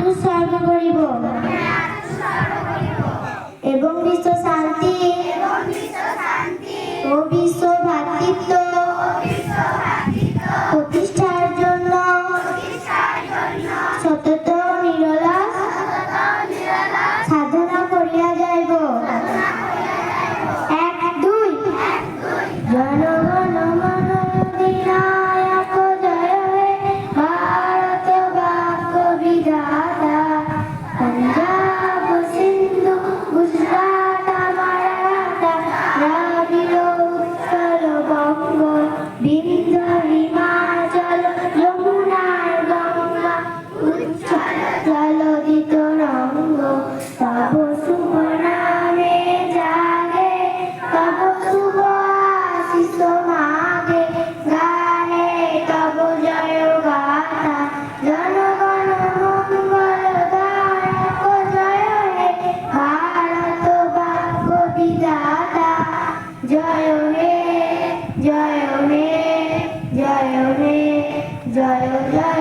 উৎসর্গ করিব এবং বিশ্ব শান্তি ও বিশ্ব ভ্রাতৃত্ব প্রতিষ্ঠার জন্য সতত নিরলস সাধনা করিয়া যাইব। 1 2 জনগণ মন অধিনায়ক জয় হে ভারত ভাগ্য বিধাতা পঞ্জাব সিন্ধু গুজরাট মারাঠা দ্রাবিড় উৎকল বঙ্গ বিন্ধ্য হিমাচল যমুনার গঙ্গা উচ্ছল জলধিত রঙ্গ তব শুভ নামে জাগে তব শুভ আশিস মাগে গাহে তব জয় গাথা জনগণ মঙ্গলদায়ক জয় হে ভারত ভাগ্য বিধাতা জয় হে জয় হে জয় হে জয় জয়